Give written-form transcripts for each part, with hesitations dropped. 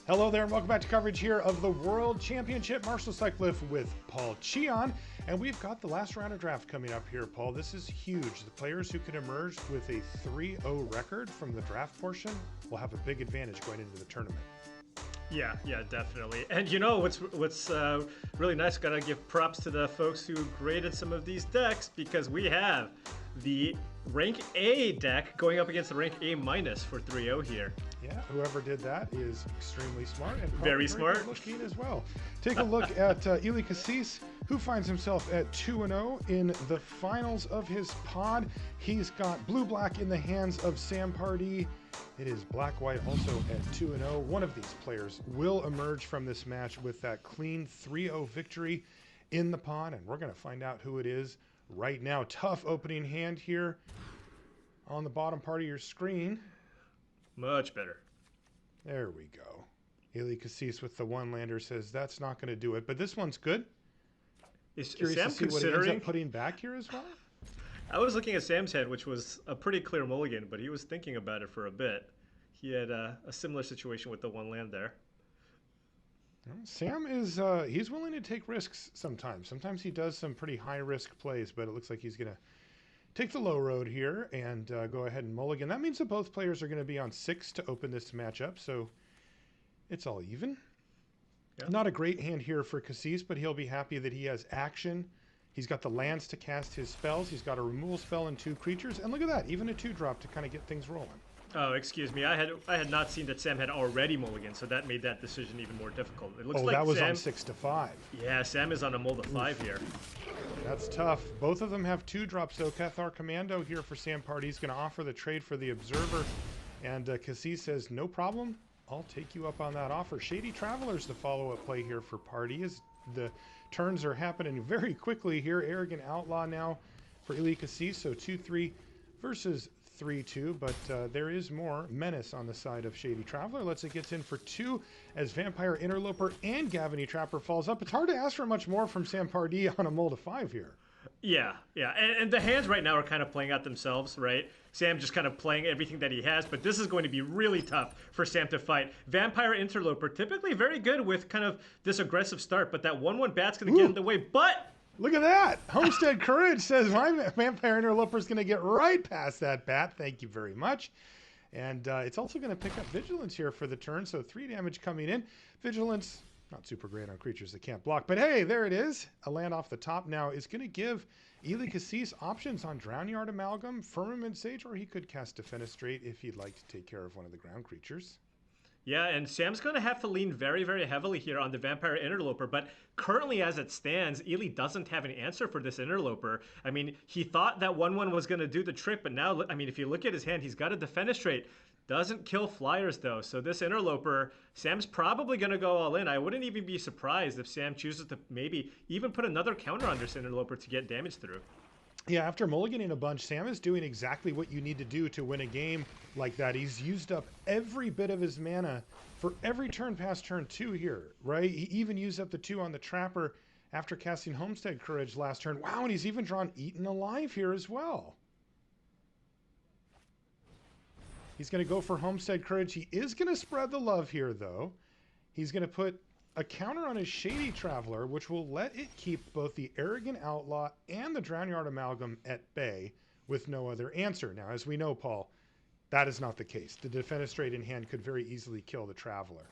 Hello there and welcome back to coverage here of the World Championship Martial Cyclift with Paul Cheon. And we've got the last round of draft coming up here, Paul. This is huge. The players who can emerge with a 3-0 record from the draft portion will have a big advantage going into the tournament. Yeah, definitely. And you know what's really nice? Gotta give props to the folks who graded some of these decks, because we have the rank A deck going up against the rank A minus for 3-0 here. Yeah, whoever did that is extremely smart and very smart looking as well. Take a look at Eli Kassis, who finds himself at 2-0 in the finals of his pod. He's got blue-black in the hands of Sam Pardee. It is black-white also at 2-0. One of these players will emerge from this match with that clean 3-0 victory in the pod, and we're going to find out who it is right now. Tough opening hand here on the bottom part of your screen. Much better. There we go. Eli Kassis with the one-lander says that's not going to do it, but this one's good. Is Curious Sam to see what he ends up putting back here as well. I was looking at Sam's head, which was a pretty clear mulligan, but he was thinking about it for a bit. He had a similar situation with the one land there. Sam is he's willing to take risks sometimes. Sometimes he does some pretty high-risk plays, but it looks like he's going to take the low road here and go ahead and mulligan. That means that both players are going to be on 6 to open this matchup, so it's all even. Yeah. Not a great hand here for Kassis, but he'll be happy that he has action. He's got the lands to cast his spells. He's got a removal spell and 2 creatures. And look at that, even a 2-drop to kind of get things rolling. Oh, excuse me. I had not seen that Sam had already mulliganed, so that made that decision even more difficult. It looks like that was Sam, on 6 to 5. Yeah, Sam is on a mold of 5 here. That's tough. Both of them have 2-drops, though. Cathar Commando here for Sam Pardee. He's going to offer the trade for the Observer. And Kassis says, no problem. I'll take you up on that offer. Shady Traveler's the follow-up play here for Pardee, as the turns are happening very quickly here. Arrogant Outlaw now for Eli Kassis, so 2-3 versus 3-2, but there is more menace on the side of Shady Traveler. Let's it gets in for 2 as Vampire Interloper and Gavany Trapper falls up. It's hard to ask for much more from Sam Pardee on a mold of 5 here. Yeah. And the hands right now are kind of playing out themselves, right? Sam just kind of playing everything that he has, but this is going to be really tough for Sam to fight. Vampire Interloper, typically very good with kind of this aggressive start, but that 1-1 bat's going to get in the way, but... Look at that! Homestead Courage says my Vampire Interloper is going to get right past that bat. Thank you very much. And it's also going to pick up Vigilance here for the turn, so 3 damage coming in. Vigilance, not super great on creatures that can't block, but hey, there it is. A land off the top now is going to give Eli Kassis options on Drownyard Amalgam, Firmament Sage, or he could cast Defenestrate if he'd like to take care of one of the ground creatures. Yeah, and Sam's going to have to lean very, very heavily here on the Vampire Interloper, but currently as it stands, Eli doesn't have an answer for this Interloper. I mean, he thought that 1-1 was going to do the trick, but now, I mean, if you look at his hand, he's got a Defenestrate. Doesn't kill flyers, though, so this Interloper, Sam's probably going to go all in. I wouldn't even be surprised if Sam chooses to maybe even put another counter on this Interloper to get damage through. Yeah, after mulliganing a bunch, Sam is doing exactly what you need to do to win a game like that. He's used up every bit of his mana for every turn past turn 2 here, right? He even used up the 2 on the Trapper after casting Homestead Courage last turn. Wow, and he's even drawn Eaten Alive here as well. He's going to go for Homestead Courage. He is going to spread the love here, though. He's going to put a counter on his Shady Traveler, which will let it keep both the Arrogant Outlaw and the Drownyard Amalgam at bay with no other answer. Now, as we know, Paul, that is not the case. The Defenestrate in hand could very easily kill the Traveler.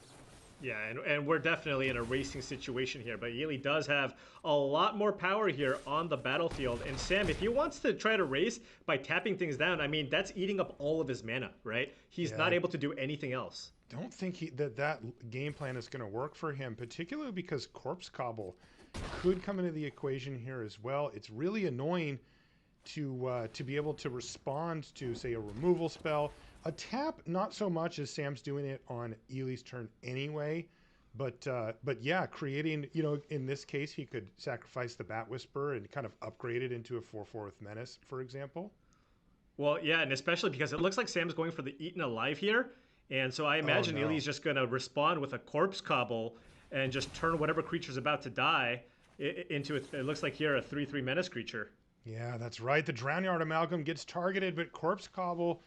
Yeah, and we're definitely in a racing situation here, but Eli does have a lot more power here on the battlefield. And Sam, if he wants to try to race by tapping things down, I mean, that's eating up all of his mana, right? He's not able to do anything else. Don't think that game plan is going to work for him, particularly because Corpse Cobble could come into the equation here as well. It's really annoying to be able to respond to, say, a removal spell. A tap, not so much, as Sam's doing it on Eli's turn anyway. But yeah, creating, you know, in this case, he could sacrifice the Bat Whisperer and kind of upgrade it into a 4/4 with Menace, for example. Well, yeah, and especially because it looks like Sam's going for the Eaten Alive here. And so I imagine Eli's just going to respond with a Corpse Cobble and just turn whatever creature's about to die into, it looks like here, a 3/3 Menace creature. Yeah, that's right. The Drownyard Amalgam gets targeted, but Corpse Cobble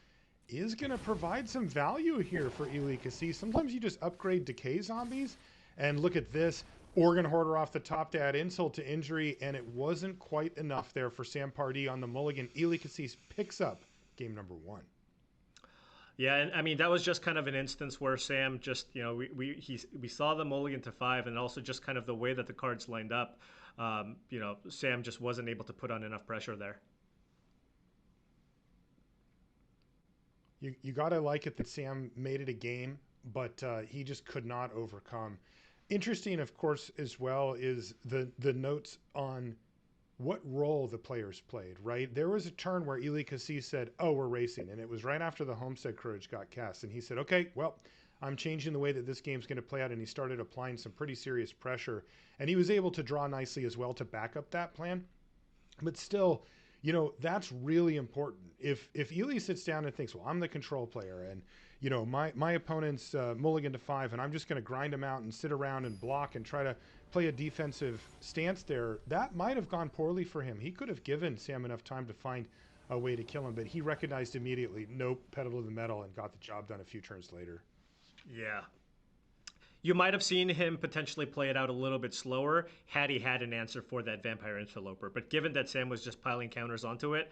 is going to provide some value here for Eli Kassis. Sometimes you just upgrade decay zombies, and look at this. Organ Hoarder off the top to add insult to injury, and it wasn't quite enough there for Sam Pardee on the mulligan. Eli Kassis picks up game number 1. Yeah, and I mean that was just kind of an instance where Sam just, you know, we saw the mulligan to 5, and also just kind of the way that the cards lined up. You know, Sam just wasn't able to put on enough pressure there. You got to like it that Sam made it a game, but he just could not overcome. Interesting, of course, as well is the notes on what role the players played, right? There was a turn where Eli Kassis said, oh, we're racing. And it was right after the Homestead Courage got cast. And he said, okay, well, I'm changing the way that this game's going to play out. And he started applying some pretty serious pressure. And he was able to draw nicely as well to back up that plan. But still, you know, that's really important. If Eli sits down and thinks, well, I'm the control player, and you know, my opponent's mulligan to 5, and I'm just going to grind him out and sit around and block and try to play a defensive stance there, that might have gone poorly for him. He could have given Sam enough time to find a way to kill him, but he recognized immediately, nope, pedal to the metal, and got the job done a few turns later. Yeah. You might have seen him potentially play it out a little bit slower had he had an answer for that Vampire Interloper. But given that Sam was just piling counters onto it,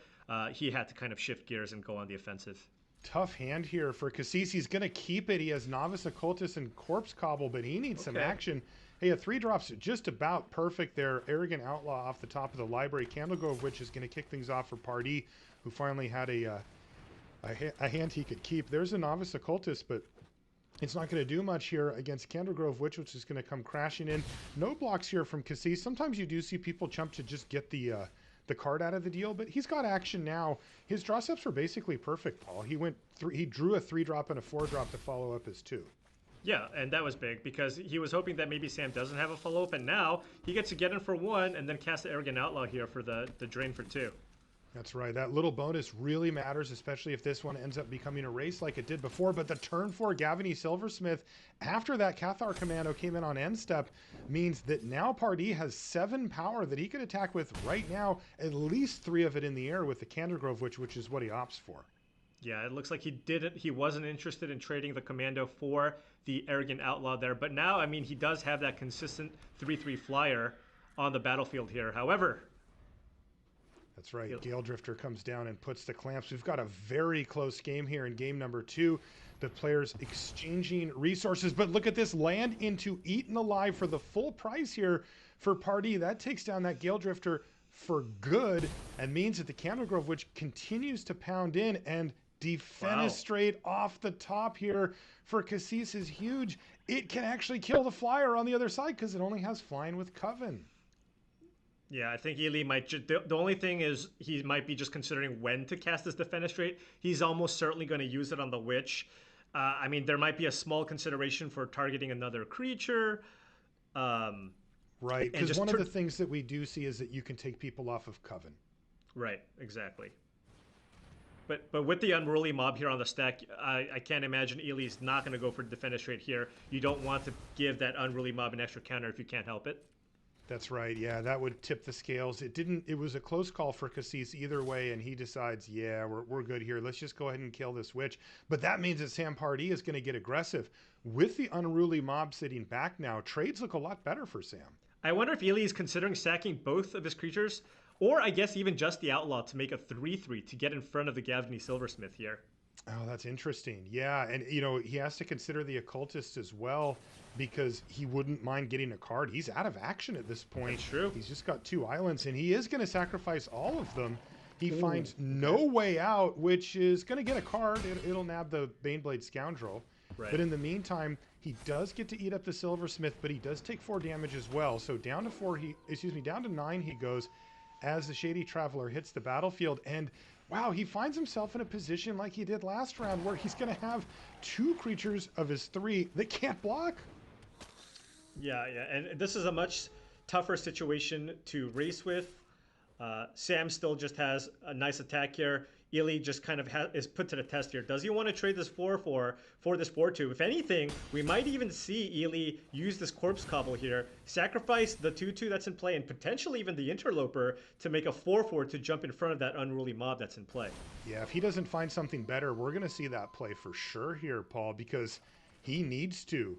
he had to kind of shift gears and go on the offensive. Tough hand here for Kassis. He's going to keep it. He has Novice Occultist and Corpse Cobble, but he needs some action. Hey, a 3 drops just about perfect there. Arrogant Outlaw off the top of the library. Candlegrove Witch is going to kick things off for Pardee, who finally had a hand he could keep. There's a Novice Occultist, but it's not going to do much here against Candlegrove Witch, which is going to come crashing in. No blocks here from Kassis. Sometimes you do see people jump to just get the card out of the deal, but he's got action now. His draw steps were basically perfect, Paul. He drew a 3-drop and a 4-drop to follow up his 2. Yeah, and that was big because he was hoping that maybe Sam doesn't have a follow-up, and now he gets to get in for 1 and then cast the Arrogant Outlaw here for the drain for 2. That's right. That little bonus really matters, especially if this one ends up becoming a race like it did before. But the turn 4 Gavany Silversmith, after that Cathar Commando came in on end step, means that now Pardee has 7 power that he could attack with right now, at least 3 of it in the air with the Candlegrove Witch, which is what he opts for. Yeah, it looks like he wasn't interested in trading the Commando for the Arrogant Outlaw there. But now, I mean, he does have that consistent 3/3 flyer on the battlefield here. However, that's right. Gale Drifter comes down and puts the clamps. We've got a very close game here in game number 2. The players exchanging resources. But look at this, land into Eaten Alive for the full price here for Pardee. That takes down that Gale Drifter for good and means that the Candlegrove Witch continues to pound in, and Defenestrate off the top here for Kassis is huge. It can actually kill the flyer on the other side because it only has flying with Coven. Yeah, I think Eli might the only thing is he might be just considering when to cast this Defenestrate. He's almost certainly going to use it on the Witch. I mean, there might be a small consideration for targeting another creature. Right, because one of the things that we do see is that you can take people off of Coven. Right, exactly. But with the Unruly Mob here on the stack, I can't imagine Eli's not going to go for Defenestrate here. You don't want to give that Unruly Mob an extra counter if you can't help it. That's right. Yeah, that would tip the scales. It was a close call for Kassis either way, and he decides, yeah, we're good here. Let's just go ahead and kill this Witch. But that means that Sam Pardee is going to get aggressive. With the Unruly Mob sitting back now, trades look a lot better for Sam. I wonder if Eli is considering sacking both of his creatures, or I guess even just the Outlaw to make a 3/3 to get in front of the Gavany Silversmith here. Oh, that's interesting. Yeah, and you know, he has to consider the Occultist as well, because he wouldn't mind getting a card. He's out of action at this point. That's true. He's just got 2 islands, and he is going to sacrifice all of them. He finds no way out, which is going to get a card. It'll nab the Baneblade Scoundrel. Right. But in the meantime, he does get to eat up the Silversmith, but he does take 4 damage as well. So down to 9 he goes as the Shady Traveler hits the battlefield. And wow, he finds himself in a position like he did last round where he's going to have 2 creatures of his 3 that can't block. Yeah, and this is a much tougher situation to race with. Sam still just has a nice attack here. Eli just kind of is put to the test here. Does he want to trade this 4-4 for this 4-2? If anything, we might even see Eli use this corpse cobble here, sacrifice the 2-2 that's in play, and potentially even the interloper to make a 4-4 to jump in front of that unruly mob that's in play. Yeah, if he doesn't find something better, we're going to see that play for sure here, Paul, because he needs to.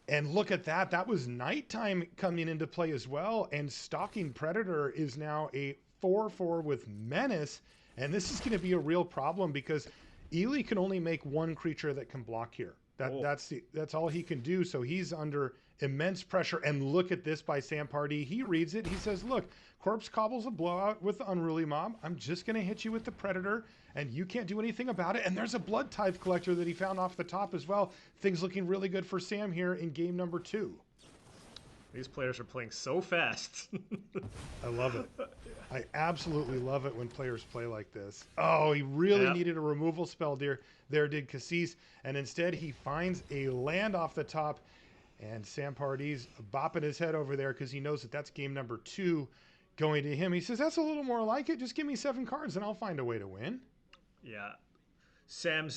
And look at that. That was nighttime coming into play as well. And Stalking Predator is now a 4-4 with Menace. And this is going to be a real problem because Eli can only make one creature that can block here. That's all he can do. So he's under immense pressure. And look at this by Sam Pardee. He reads it. He says, look, Corpse Cobble's a blowout with the Unruly Mob. I'm just going to hit you with the Predator, and you can't do anything about it. And there's a Blood Tithe Collector that he found off the top as well. Things looking really good for Sam here in game number 2. These players are playing so fast. I love it. I absolutely love it when players play like this. Oh, he really needed a removal spell there did Kassis, and instead he finds a land off the top, and Sam Pardee's bopping his head over there because he knows that that's game number 2 going to him. He says, that's a little more like it. Just give me 7 cards and I'll find a way to win. Yeah. Sam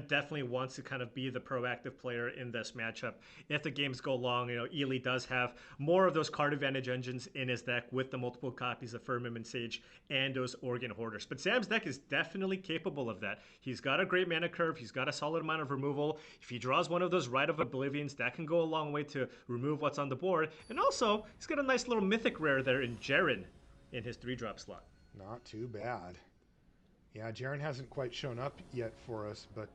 definitely wants to kind of be the proactive player in this matchup. If the games go long, Eli does have more of those card advantage engines in his deck with the multiple copies of Firmament Sage and those Organ Hoarders. But Sam's deck is definitely capable of that. He's got a great mana curve. He's got a solid amount of removal. If he draws one of those Rite of Oblivions, that can go a long way to remove what's on the board. And also, he's got a nice little mythic rare there in Jaren in his 3-drop slot. Not too bad. Yeah, Jaren hasn't quite shown up yet for us, but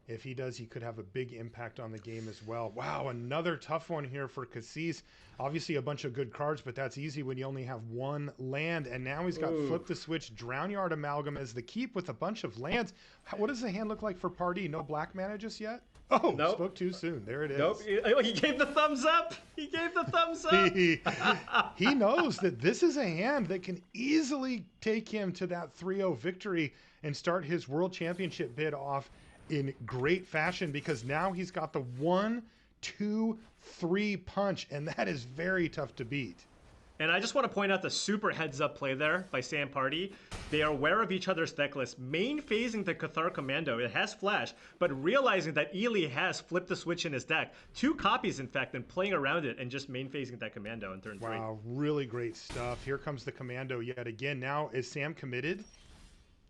if he does, he could have a big impact on the game as well. Wow, another tough one here for Kassis. Obviously a bunch of good cards, but that's easy when you only have one land. And now he's got Flip the Switch, Drownyard Amalgam as the keep with a bunch of lands. What does the hand look like for Pardee? No black mana just yet? Oh, nope. Spoke too soon. There it is. Nope. He gave the thumbs up. He gave the thumbs up. He knows that this is a hand that can easily take him to that 3-0 victory and start his World Championship bid off in great fashion, because now he's got the 1, 2, 3 punch, and that is very tough to beat. And I just want to point out the super heads-up play there by Sam Pardee. They are aware of each other's deck list, main phasing the Cathar Commando. It has Flash, but realizing that Eli has flipped the switch in his deck. 2 copies, in fact, and playing around it and just main phasing that Commando in turn 3. Wow, really great stuff. Here comes the Commando yet again. Now, is Sam committed?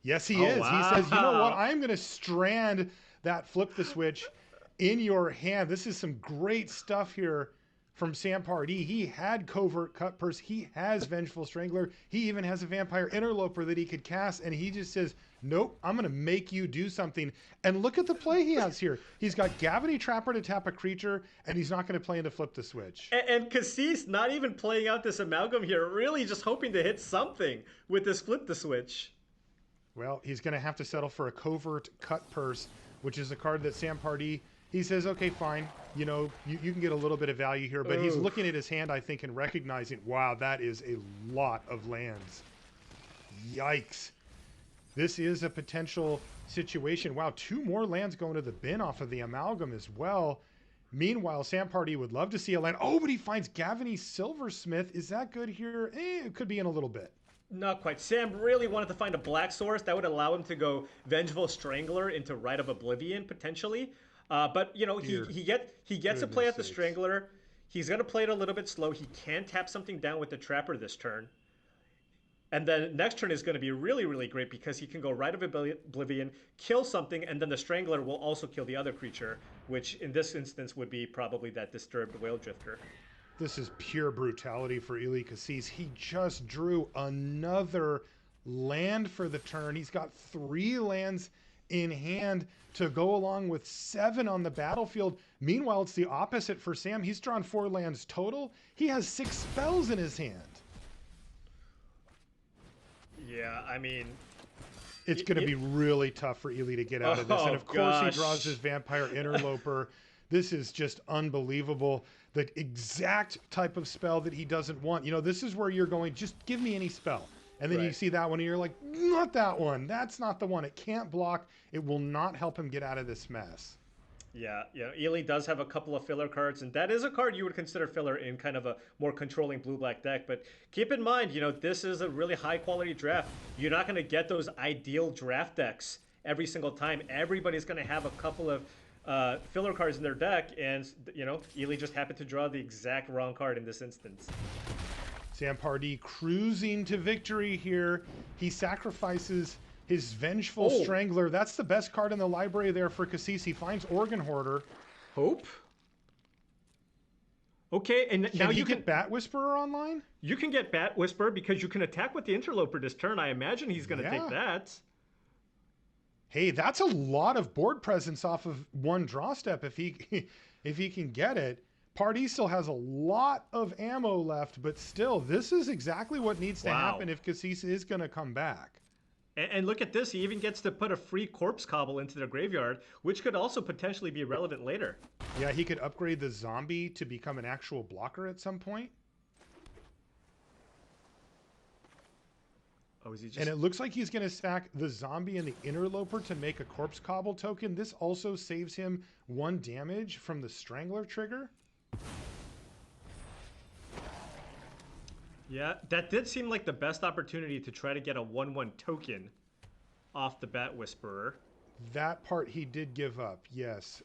Yes, he is. Wow. He says, you know what? I'm going to strand that flip the switch in your hand. This is some great stuff here from Sam Pardee. He had Covert Cut Purse. He has Vengeful Strangler. He even has a Vampire Interloper that he could cast, and he just says, nope, I'm going to make you do something. And look at the play he has here. He's got Gavity Trapper to tap a creature, and he's not going to play into Flip the Switch. And Kassis not even playing out this Amalgam here, really just hoping to hit something with this Flip the Switch. Well, he's going to have to settle for a Covert Cut Purse, which is a card that Sam Pardee, he says, okay, fine. You can get a little bit of value here, but he's looking at his hand, I think, and recognizing, wow, that is a lot of lands. Yikes. This is a potential situation. Wow, 2 more lands going to the bin off of the Amalgam as well. Meanwhile, Sam Pardee would love to see a land. Oh, but he finds Gavany Silversmith. Is that good here? It could be in a little bit. Not quite. Sam really wanted to find a black source that would allow him to go Vengeful Strangler into Rite of Oblivion, potentially. But, he gets to play at the Strangler. He's going to play it a little bit slow. He can tap something down with the Trapper this turn. And then next turn is going to be really, really great because he can go Rite of Oblivion, kill something, and then the Strangler will also kill the other creature, which in this instance would be probably that Disturbed Whale Drifter. This is pure brutality for Eli Kassis. He just drew another land for the turn. He's got 3 lands in hand to go along with 7 on the battlefield. Meanwhile, it's the opposite for Sam. He's drawn 4 lands total. He has 6 spells in his hand. Yeah, I mean, it's going to be really tough for Eli to get out of this. And of course, he draws his Vampire Interloper. This is just unbelievable. The exact type of spell that he doesn't want. This is where you're going, just give me any spell. And then you see that one and you're like, not that one. That's not the one. It can't block. It will not help him get out of this mess. Yeah, yeah. Ely does have a couple of filler cards, and that is a card you would consider filler in kind of a more controlling blue-black deck. But keep in mind, this is a really high-quality draft. You're not going to get those ideal draft decks every single time. Everybody's going to have a couple of filler cards in their deck, and Ely just happened to draw the exact wrong card in this instance. Sam Pardee cruising to victory here. He sacrifices his Vengeful Strangler. That's the best card in the library there for Kassis. He finds Organ Hoarder. Hope. Okay, and now you can get Bat Whisperer online? You can get Bat Whisperer because you can attack with the Interloper this turn. I imagine he's going to take that. Hey, that's a lot of board presence off of one draw step if he can get it. Pardee still has a lot of ammo left, but still, this is exactly what needs to happen if Kassis is going to come back. And look at this, he even gets to put a free Corpse Cobble into their graveyard, which could also potentially be relevant later. Yeah, he could upgrade the zombie to become an actual blocker at some point. Oh, is he just... And it looks like he's going to stack the zombie and the Interloper to make a Corpse Cobble token. This also saves him 1 damage from the Strangler trigger. Yeah, that did seem like the best opportunity to try to get a 1/1 token off the Bat Whisperer. That part he did give up, yes.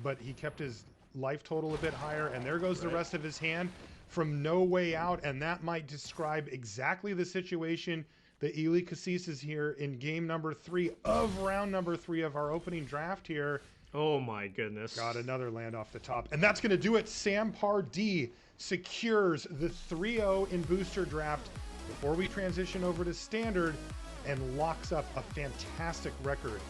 But he kept his life total a bit higher, and there goes the rest of his hand from No Way Out, and that might describe exactly the situation that Eli Kassis is here in game number 3 of round number 3 of our opening draft here. Oh my goodness. Got another land off the top. And that's going to do it. Sam Pardee secures the 3-0 in booster draft before we transition over to standard and locks up a fantastic record